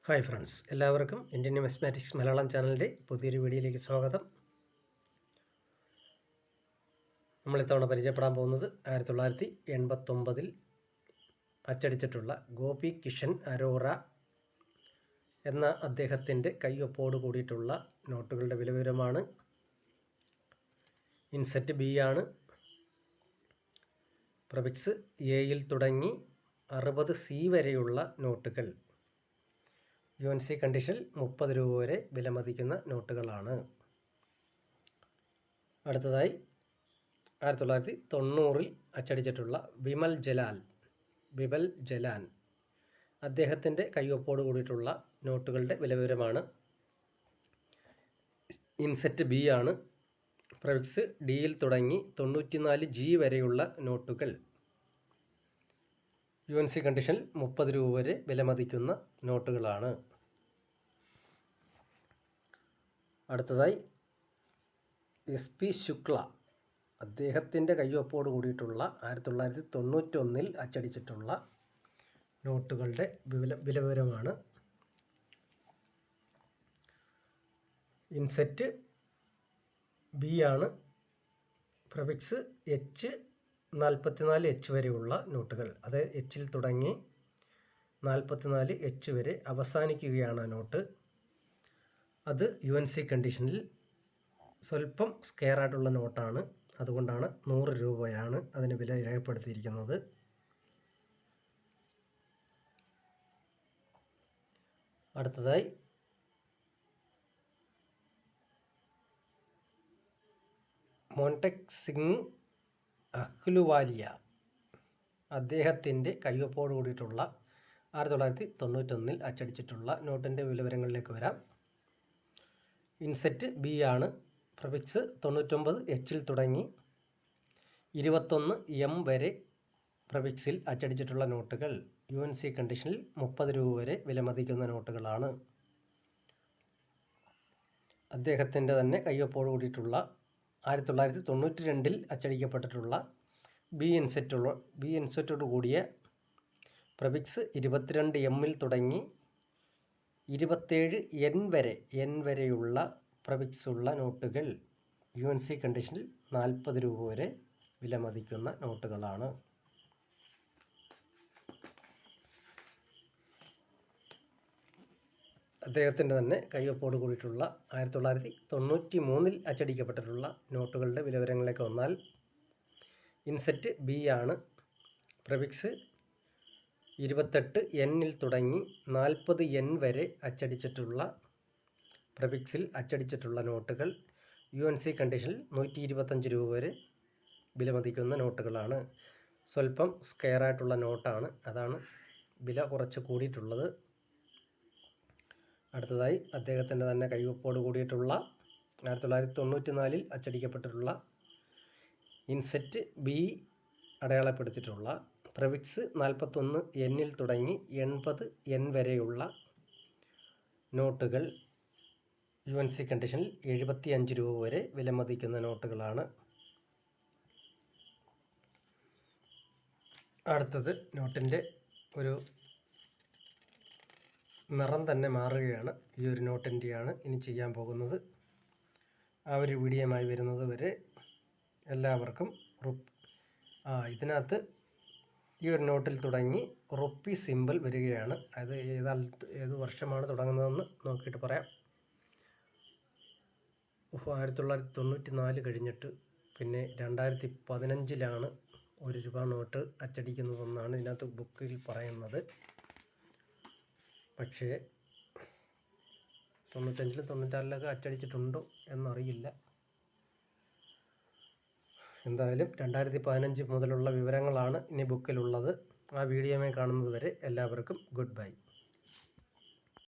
Hi friends, എല്ലാവർക്കും Indian numismatics Malayalam ചാനലിൻ്റെ പുതിയൊരു വീഡിയോയിലേക്ക് സ്വാഗതം. നമ്മളിത്തവണ പരിചയപ്പെടാൻ പോകുന്നത് 1989 അച്ചടിച്ചിട്ടുള്ള ഗോപി കിഷൻ അരോറ എന്ന അദ്ദേഹത്തിൻ്റെ കൈയൊപ്പോട് കൂടിയിട്ടുള്ള നോട്ടുകളുടെ വിലവിവരമാണ്. ഇൻസെറ്റ് ബി ആണ്. പ്രഫിക്സ് എയിൽ തുടങ്ങി 60 സി വരെയുള്ള നോട്ടുകൾ. UNC കണ്ടീഷനിൽ 30 രൂപ വരെ വിലമതിക്കുന്ന നോട്ടുകളാണ്. അടുത്തതായി 1990 അച്ചടിച്ചിട്ടുള്ള വിമൽ ജലാൻ അദ്ദേഹത്തിൻ്റെ കൈയൊപ്പോട് കൂടിയിട്ടുള്ള നോട്ടുകളുടെ വിലവിവരമാണ്. ഇൻസെറ്റ് ബി ആണ്. പ്രഫിക്സ് ഡിയിൽ തുടങ്ങി 94 ജി വരെയുള്ള നോട്ടുകൾ. UNC കണ്ടീഷനിൽ 30 രൂപ വരെ വിലമതിക്കുന്ന നോട്ടുകളാണ്. അടുത്തതായി SP ശുക്ല അദ്ദേഹത്തിൻ്റെ കയ്യൊപ്പോട് കൂടിയിട്ടുള്ള 1991 അച്ചടിച്ചിട്ടുള്ള നോട്ടുകളുടെ വിലവിവരമാണ്. ഇൻസെറ്റ് ബി ആണ്. പ്രഫിക്സ് H44H വരെയുള്ള നോട്ടുകൾ. അത് എച്ചിൽ തുടങ്ങി 44H വരെ അവസാനിക്കുകയാണ് ആ നോട്ട്. അത് UNC കണ്ടീഷനിൽ സ്വല്പം സ്കെയർ ആയിട്ടുള്ള നോട്ടാണ്. അതുകൊണ്ടാണ് 100 രൂപയാണ് അതിന് വില രേഖപ്പെടുത്തിയിരിക്കുന്നത്. അടുത്തതായി മോണ്ടെക് സിംഗ് അഹ്ലുവാലിയ അദ്ദേഹത്തിൻ്റെ കയ്യൊപ്പോട് കൂടിയിട്ടുള്ള 1991 അച്ചടിച്ചിട്ടുള്ള നോട്ടിൻ്റെ വിലവിവരങ്ങളിലേക്ക് വരാം. ഇൻസെറ്റ് ബി ആണ്. പ്രഫിക്സ് 99Hൽ തുടങ്ങി 21M വരെ പ്രഫിക്സിൽ അച്ചടിച്ചിട്ടുള്ള നോട്ടുകൾ. UNC കണ്ടീഷനിൽ 30 രൂപ വരെ വിലമതിക്കുന്ന നോട്ടുകളാണ്. അദ്ദേഹത്തിൻ്റെ തന്നെ കയ്യൊപ്പോട് കൂടിയിട്ടുള്ള 1992 അച്ചടിക്കപ്പെട്ടിട്ടുള്ള ബി ഇൻസെറ്റോട് കൂടിയ പ്രഫിക്സ് 22Mൽ തുടങ്ങി 27N വരെയുള്ള പ്രഫിക്സ് ഉള്ള നോട്ടുകൾ. UNC കണ്ടീഷനിൽ 40 രൂപ വരെ വിലമതിക്കുന്ന നോട്ടുകളാണ്. അദ്ദേഹത്തിൻ്റെ തന്നെ കയ്യൊപ്പോട് കൂടിയിട്ടുള്ള 1993 അച്ചടിക്കപ്പെട്ടിട്ടുള്ള നോട്ടുകളുടെ വിലവിവരങ്ങളിലേക്ക് വന്നാൽ ഇൻസെറ്റ് ബി ആണ്. പ്രഫിക്സ് 28Nൽ തുടങ്ങി 40N വരെ അച്ചടിച്ചിട്ടുള്ള പ്രഫിക്സിൽ അച്ചടിച്ചിട്ടുള്ള നോട്ടുകൾ. UNC കണ്ടീഷനിൽ 125 രൂപ വരെ വിലമതിക്കുന്ന നോട്ടുകളാണ്. സ്വല്പം സ്കെയർ ആയിട്ടുള്ള നോട്ടാണ്. അതാണ് വില കുറച്ച് കൂടിയിട്ടുള്ളത്. അടുത്തതായി അദ്ദേഹത്തിൻ്റെ തന്നെ കൈവപ്പോട് കൂടിയിട്ടുള്ള 1994 അച്ചടിക്കപ്പെട്ടിട്ടുള്ള ഇൻസെറ്റ് ബി അടയാളപ്പെടുത്തിയിട്ടുള്ള പ്രഫിക്സ് 41Nൽ തുടങ്ങി 80N വരെയുള്ള നോട്ടുകൾ. UNC കണ്ടീഷനിൽ 75 രൂപ വരെ വിലമതിക്കുന്ന നോട്ടുകളാണ്. അടുത്തത് നോട്ടിൻ്റെ ഒരു നിറം തന്നെ മാറുകയാണ്. ഈ ഒരു നോട്ടിൻ്റെയാണ് ഇനി ചെയ്യാൻ പോകുന്നത്. ആ ഒരു വീഡിയോയുമായി വരുന്നത് വരെ എല്ലാവർക്കും ഇതിനകത്ത് ഈ ഒരു നോട്ടിൽ തുടങ്ങി റുപ്പി സിമ്പിൾ വരികയാണ്. അത് ഏത് വർഷമാണ് തുടങ്ങുന്നതെന്ന് നോക്കിയിട്ട് പറയാം. 1994 കഴിഞ്ഞിട്ട് പിന്നെ 2015 1 രൂപ നോട്ട് അച്ചടിക്കുന്നതെന്നാണ് ഇതിനകത്ത് ബുക്കിൽ പറയുന്നത്. പക്ഷേ 95 96 അച്ചടിച്ചിട്ടുണ്ടോ എന്നറിയില്ല. എന്തായാലും 2015 മുതലുള്ള വിവരങ്ങളാണ് ഇനി ബുക്കിലുള്ളത്. ആ വീഡിയോയിൽ കാണുന്നത് വരെ എല്ലാവർക്കും ഗുഡ് ബൈ.